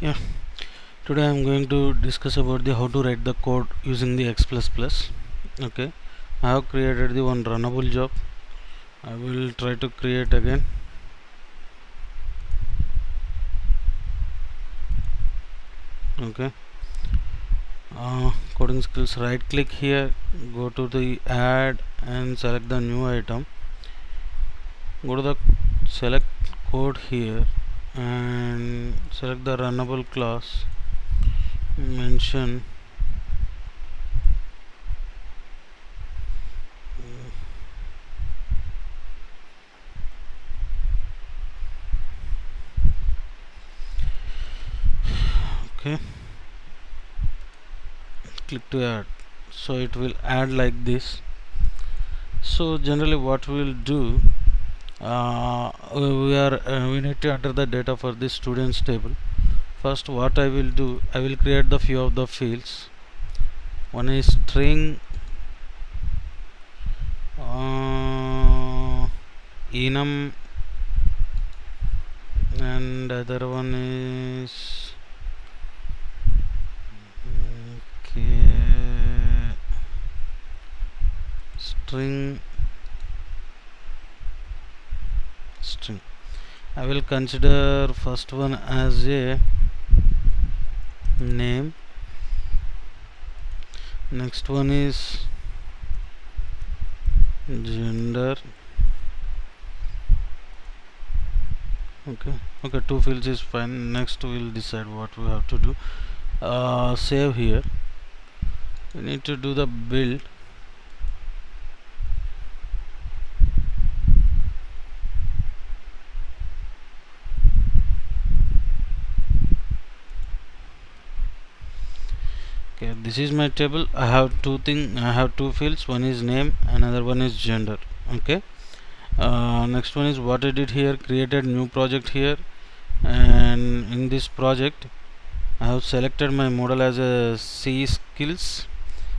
Yeah, today I'm going to discuss about the how to write the code using the X++. Okay, I have created the one runnable job. I will try to create again. Okay, coding skills, right click here, go to the add and select the new item. Go to the select code here and select the runnable class, mention okay, click to add, so it will add like this. So generally what we will do, we need to enter the data for this students table. First what I will do, I will create the few of the fields. One is string enum, and other one is okay, string. I will consider first one as a name. Next one is gender. Okay, two fields is fine. Next we'll decide what we have to do. Save here. We need to do the build. Okay, this is my table. I have two fields. One is name, another one is gender. Okay, next one is what I did here, created new project here, and in this project I have selected my model as a C skills.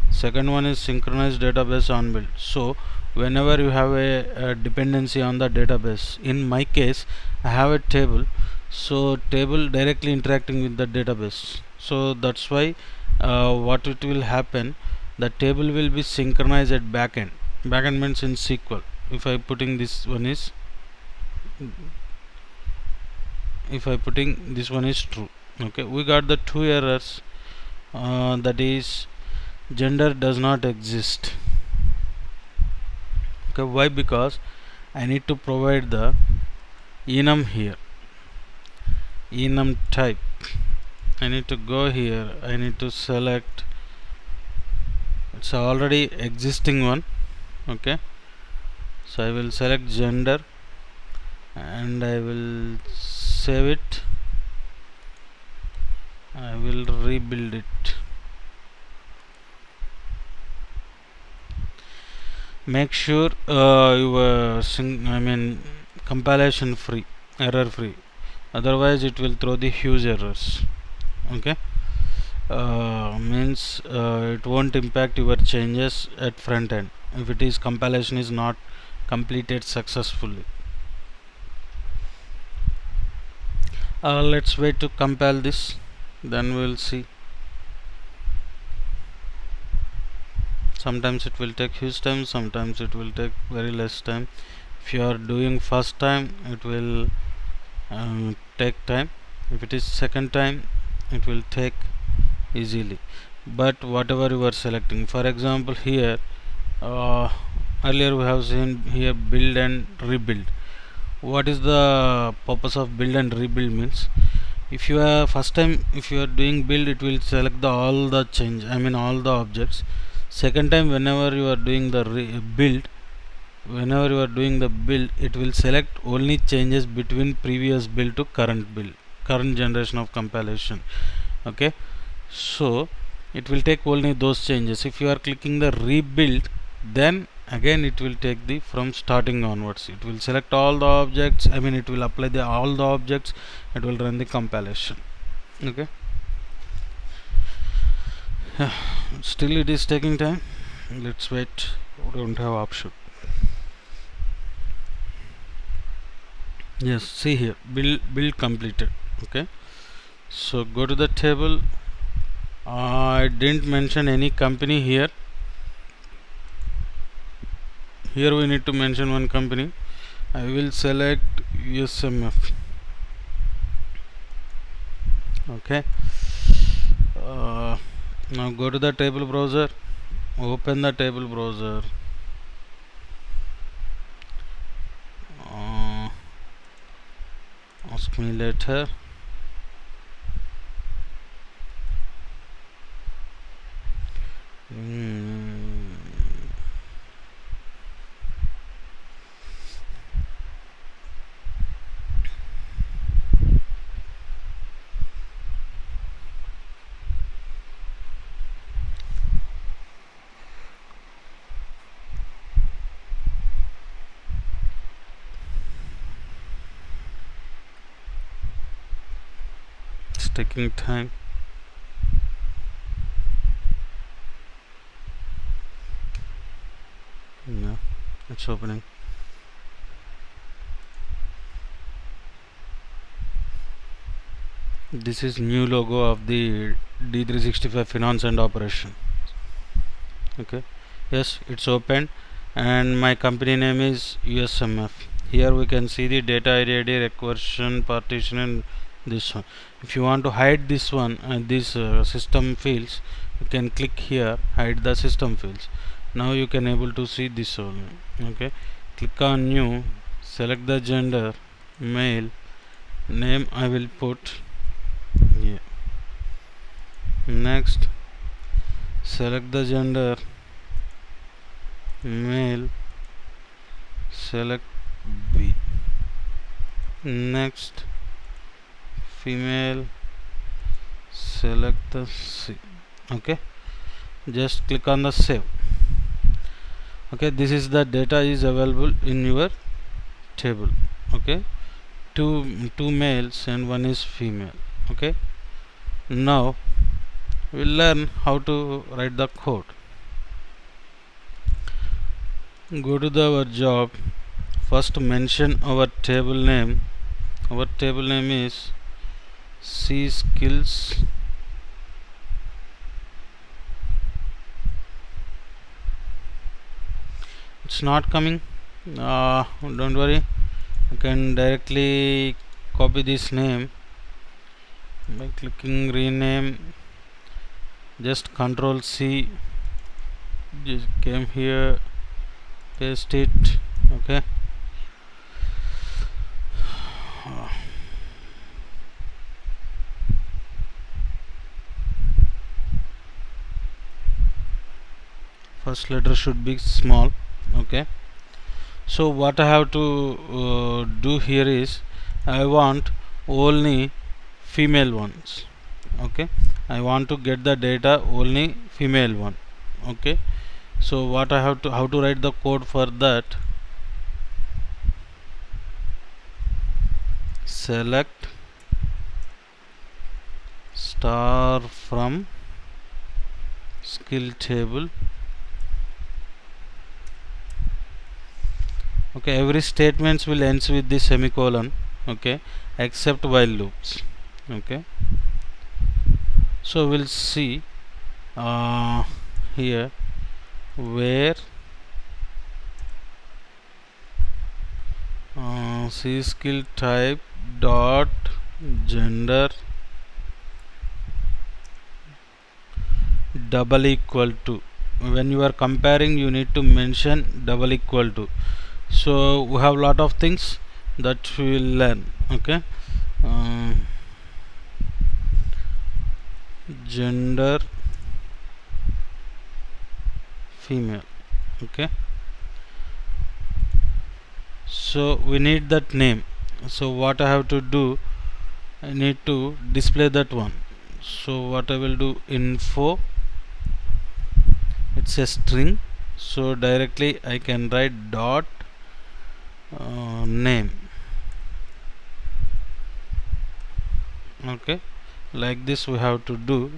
Second one is synchronized database on build. So whenever you have a dependency on the database, in my case I have a table, so table directly interacting with the database, so that's why what it will happen, the table will be synchronized at backend means in SQL. If I putting this one is true. Okay, we got the two errors, that is gender does not exist. Okay, why? Because I need to provide the enum here, enum type. I need to go here, I need to select, it's already existing one. Okay, so I will select gender and I will save it. I will rebuild it. Make sure your compilation free, error free, otherwise it will throw the huge errors. Okay, means it won't impact your changes at front end if it is compilation is not completed successfully. Let's wait to compile this, then we will see. Sometimes it will take huge time, sometimes it will take very less time. If you are doing first time, it will take time. If it is second time, it will take easily. But whatever you are selecting, for example here, earlier we have seen here build and rebuild. What is the purpose of build and rebuild means, if you are first time, if you are doing build, it will select the all the change, all the objects. Second time, whenever you are doing the build, it will select only changes between previous build to current generation of compilation. Okay, so it will take only those changes. If you are clicking the rebuild, then again it will take the from starting onwards, it will select all the objects, it will apply the all the objects, it will run the compilation. Okay, still it is taking time. Let's wait, we don't have option. Yes, see here, build completed. Okay, So go to the table. I didn't mention any company here. Here we need to mention one company. I will select USMF. Okay. Now go to the table browser. Open the table browser. Ask me later. It's taking time. No, it's opening. This is new logo of the D365 Finance and Operation. Okay, yes, it's open, and my company name is USMF. Here we can see the data ID, recursion, partition, and this one. If you want to hide this one and this system fields, you can click here, hide the system fields. Now you can able to see this one. Okay, click on new, select the gender, male, name I will put here. Next, select the gender, male, select B. Next, female, select the C. Okay, just click on the save. Okay, this is the data is available in your table. Okay, two males and one is female. Okay, now we'll learn how to write the code. Go to our job. First mention our table name. Our table name is C skills. It's not coming. Don't worry, you can directly copy this name by clicking rename. Just Control C, just came here, paste it. Okay, first letter should be small. Okay, so what I have to do here is I want only female ones. Okay, I want to get the data only female one. Okay, so what I have to how to write the code for that? Select star from skill table. Okay, every statements will ends with the semicolon. Okay, except while loops. Okay, so we'll see here where C skill type dot gender double equal to. When you are comparing, you need to mention double equal to. So we have lot of things that we will learn. Okay, gender female. Okay, so we need that name. So what I have to do, I need to display that one. So what I will do, info, it's a string, so directly I can write dot name. Okay, like this we have to do,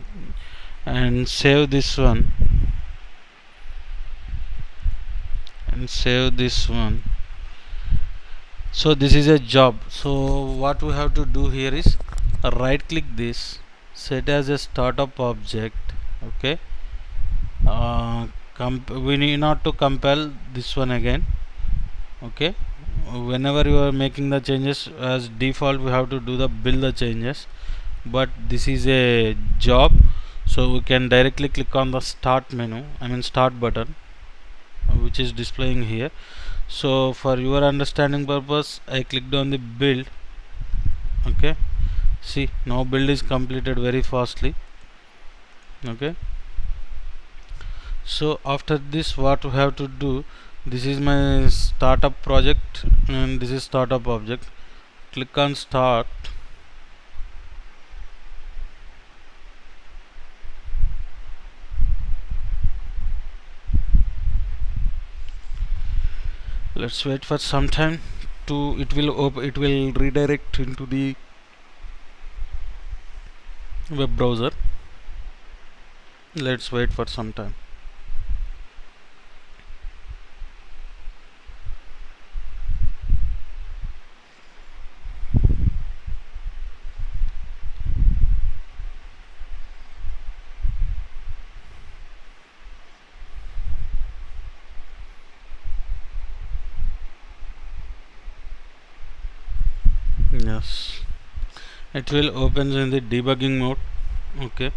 and save this one, and save this one. So this is a job. So what we have to do here is right click this, set as a startup object. Okay, we need not to compile this one again. Okay, whenever you are making the changes, as default we have to do the build the changes, but this is a job, so we can directly click on the start menu, start button, which is displaying here. So for your understanding purpose, I clicked on the build. Okay, see, now build is completed very fastly. Okay, so after this what we have to do, this is my startup project and this is startup object. Click on start. Let's wait for some time to it will redirect into the web browser. Let's wait for some time. Yes, it will open in the debugging mode. Okay,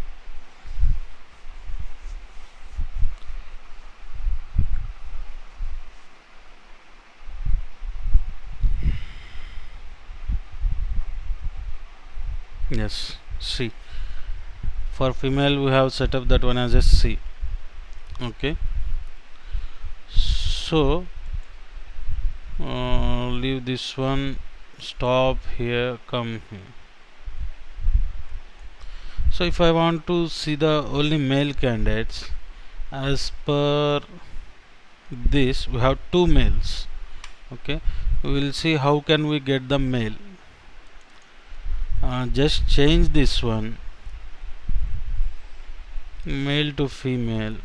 yes, see, for female we have set up that one as a C. Okay, so leave this one, stop here, come here. So if I want to see the only male candidates, as per this we have two males. Okay, we will see how can we get the male. Just change this one, male to female.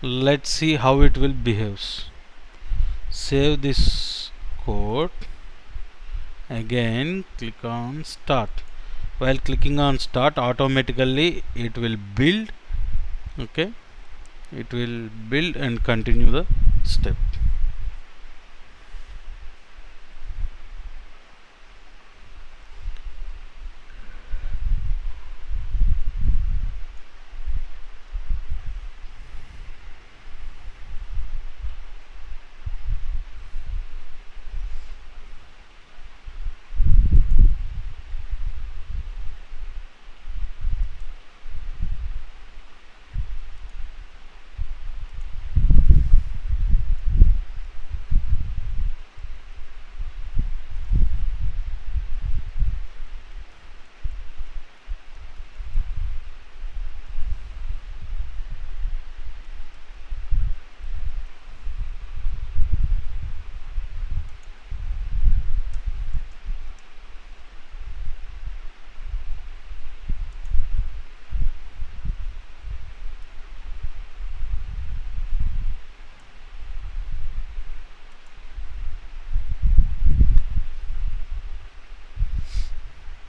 Let's see how it will behaves. Save this code. Again click on start. While clicking on start, automatically it will build. Okay, it will build and continue the step.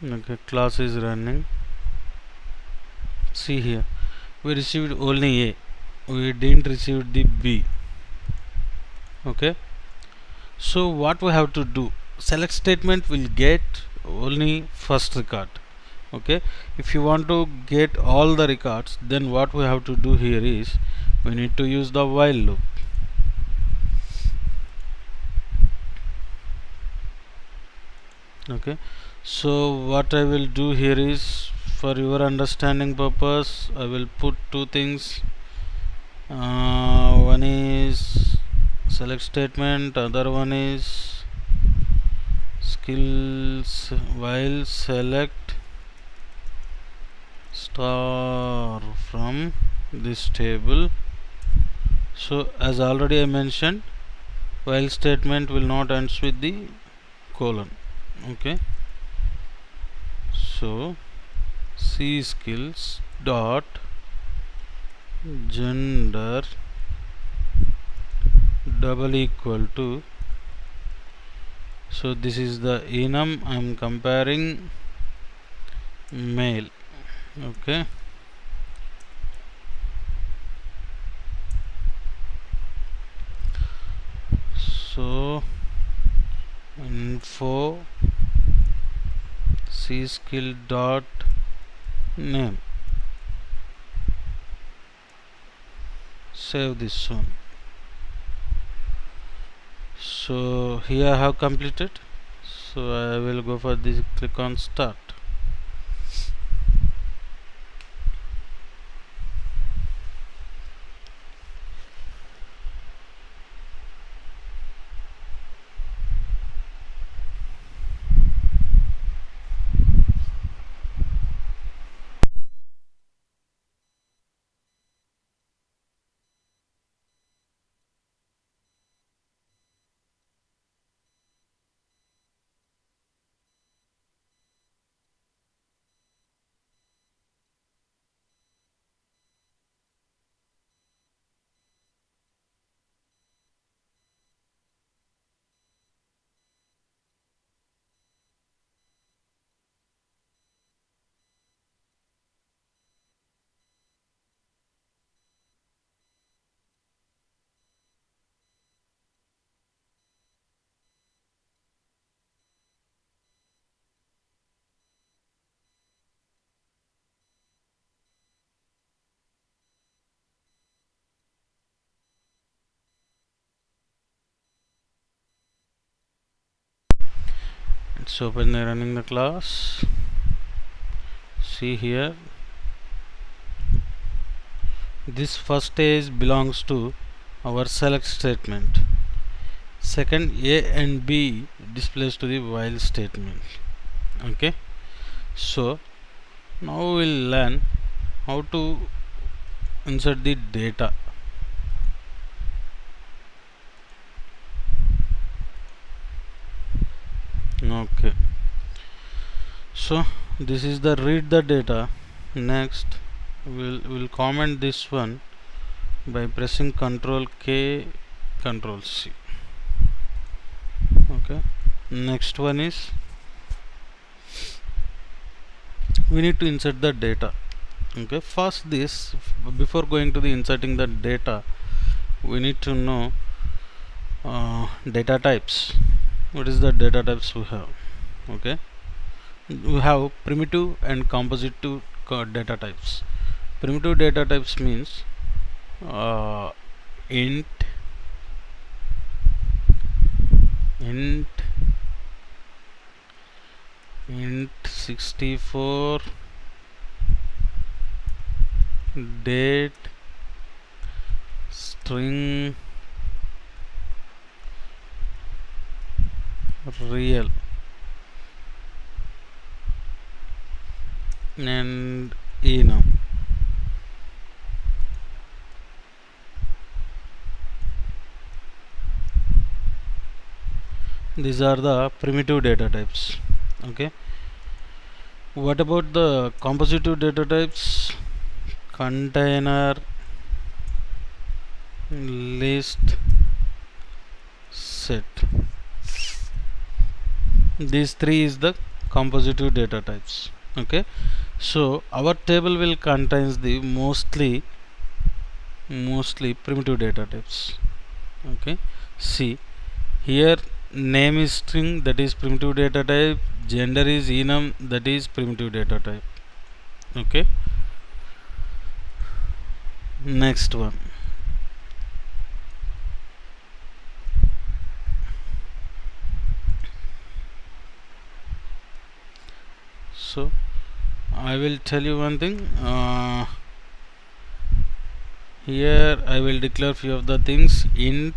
Okay, class is running. See here, we received only A, we didn't receive the B. Okay, so what we have to do, select statement will get only first record. Okay, if you want to get all the records, then what we have to do here is we need to use the while loop. Okay, so what I will do here is, for your understanding purpose, I will put two things. One is select statement, other one is skills while select star from this table. So as already I mentioned, while statement will not ends with the colon. Okay, so C skills dot gender double equal to, so this is the enum I am comparing, male. Okay, so info c skill dot name. Save this one. So here I have completed, so I will go for this, click on start. Let's open the running the class. See here, this first stage belongs to our select statement. Second, a and b displays to the while statement. Okay, so now we will learn how to insert the data. Okay, so this is the read the data. Next, we'll comment this one by pressing Ctrl K, Ctrl C. Okay, next one is we need to insert the data. Okay, first this, before going to the inserting the data, we need to know data types. What is the data types we have? Okay, we have primitive and compositive data types. Primitive data types means uh, int int int 64, date, string, real, and enum. These are the primitive data types. Okay, what about the compositive data types? Container, list, set. These three is the compositive data types. Okay, so our table will contains the mostly primitive data types. Okay, see here, name is string, that is primitive data type. Gender is enum, that is primitive data type. Okay, next one. So I will tell you one thing. Here I will declare few of the things. Int,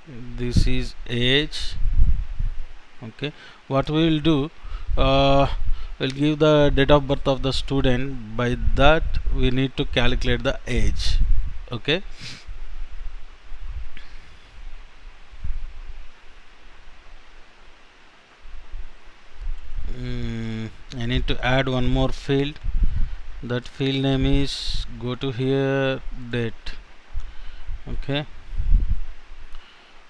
this is age. Okay, what we will do, we'll give the date of birth of the student. By that we need to calculate the age. Okay, I need to add one more field. That field name is, go to here, date. Okay,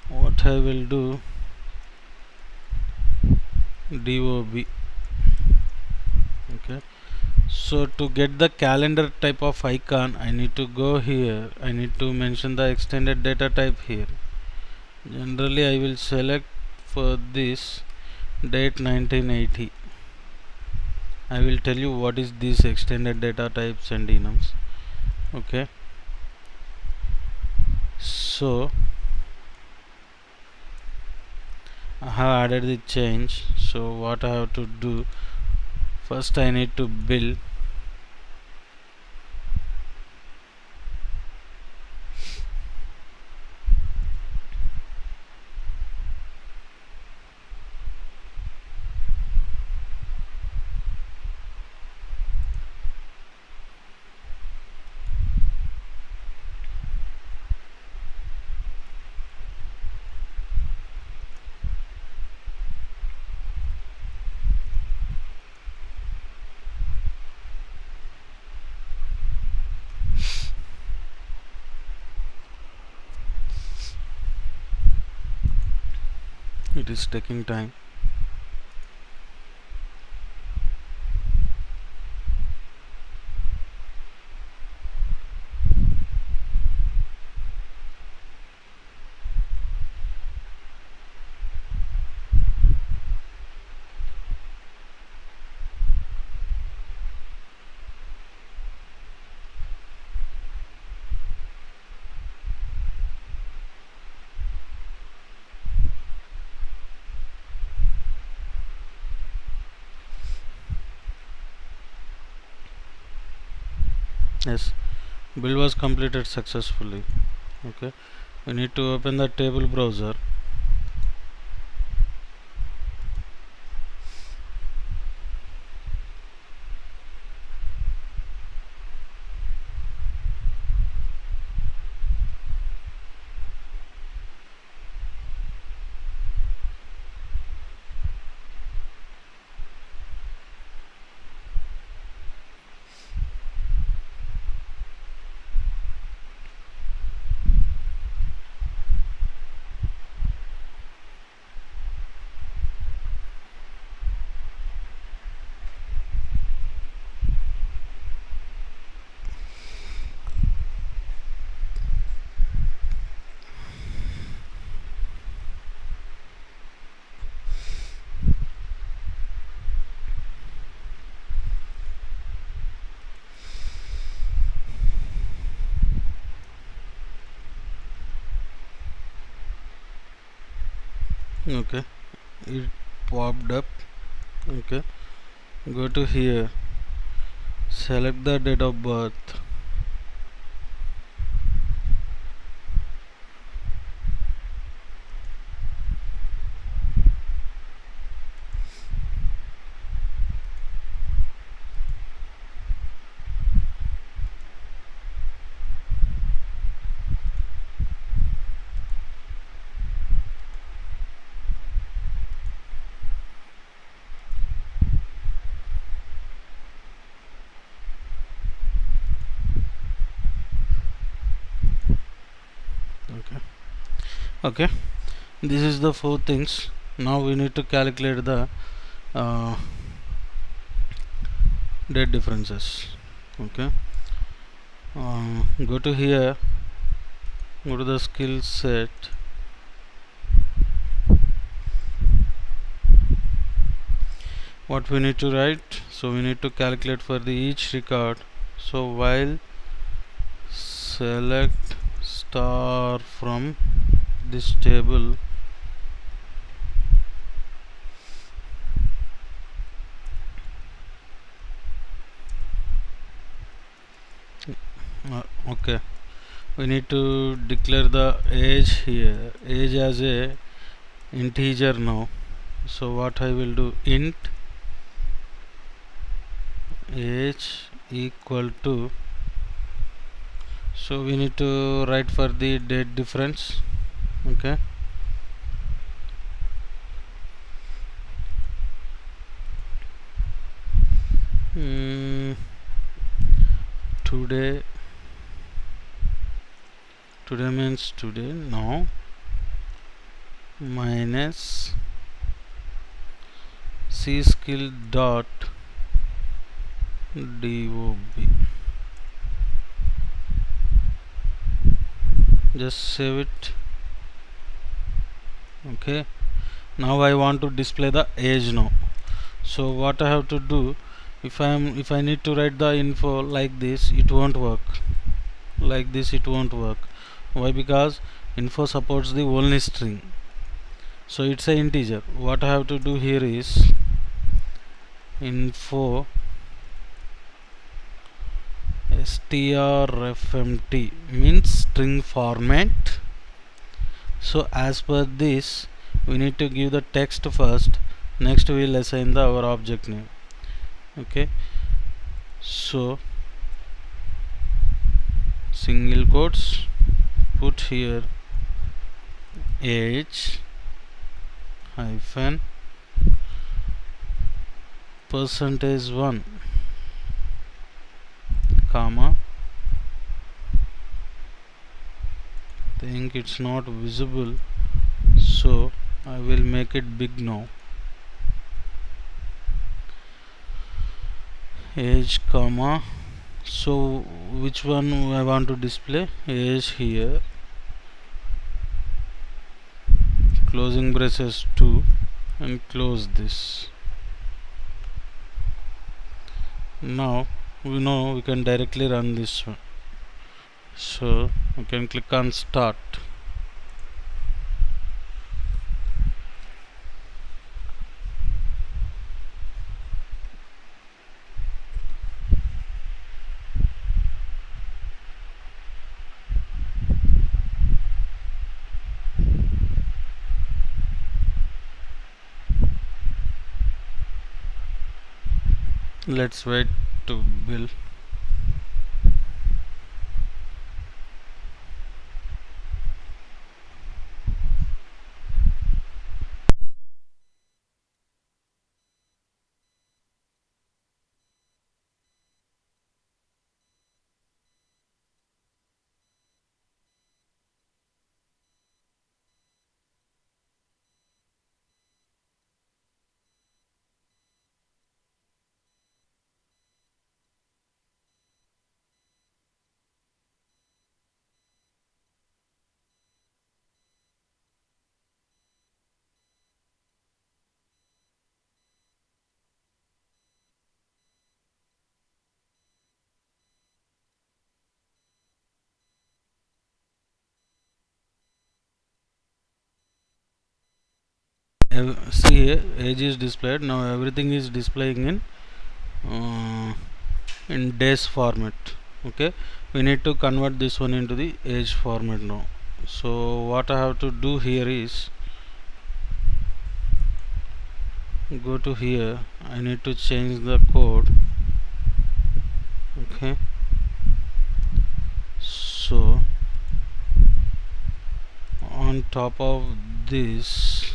what I will do, DOB. Okay, So to get the calendar type of icon, I need to go here. I need to mention the extended data type here. Generally I will select for this date 1980. I will tell you what is these extended data types and enums. Okay, so I have added the change. So what I have to do, first I need to build. It is taking time. Yes, build was completed successfully. Okay, we need to open the table browser. Okay, it popped up. Okay, go to here, select the date of birth. Okay, okay, this is the four things. Now we need to calculate the uh, date differences. Okay, go to here, go to the skill set. What we need to write, so we need to calculate for the each record. So while select star from this table, okay, we need to declare the age here, age as a integer now. So what I will do, int age equal to, so we need to write for the date difference. Okay, mm, today, today means today now, minus c skill dot dob. Just save it. Okay, now I want to display the age now. So what I have to do, if I need to write the info like this, it won't work. Like this it won't work. Why? Because info supports the only string, so it's a integer. What I have to do here is info strfmt means string format. So as per this, we need to give the text first, next we will assign the our object name. Okay, so single quotes, put here age hyphen %1 comma, think it's not visible, so I will make it big now. Age comma, so which one I want to display? Age here, closing braces 2 and close this. Now we know we can directly run this one, so we can click on start. Let's wait to build. See here, age is displayed. Now everything is displaying uh, in days format. Okay, we need to convert this one into the age format now. So what I have to do here is go to here, I need to change the code. Okay, so on top of this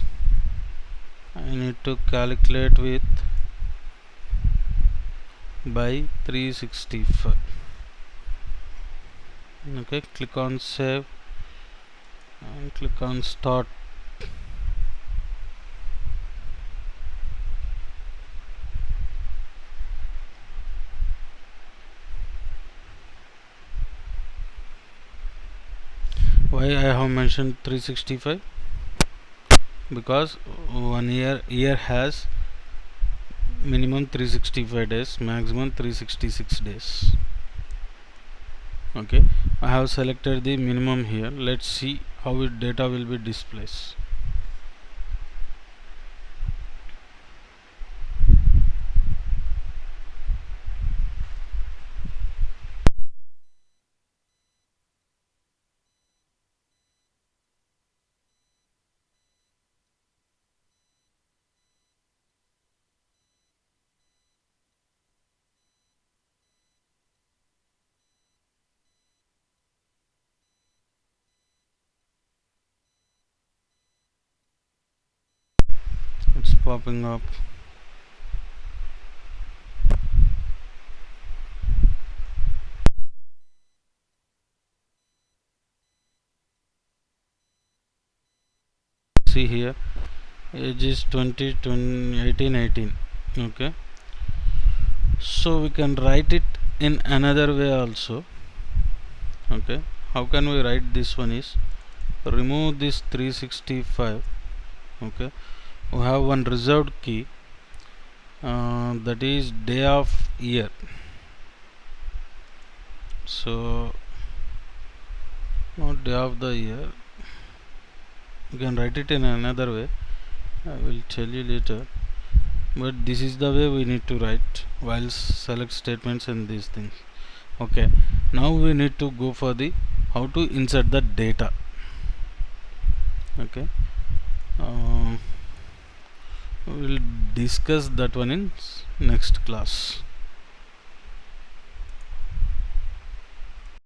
I need to calculate with by 365. Okay, click on save and click on start. Why I have mentioned 365? Because 1 year has minimum 365 days, maximum 366 days. Okay, I have selected the minimum here. Let's see how it data will be displayed. It's popping up. See here, age is 20, 20 18 18. Okay, So we can write it in another way also. Okay, how can we write this one is, remove this 365. Okay, we have one reserved key, that is day of year. So not day of the year, you can write it in another way, I will tell you later, but this is the way we need to write while select statements and these things. Okay, now we need to go for the how to insert the data. Okay, we will discuss that one in next class.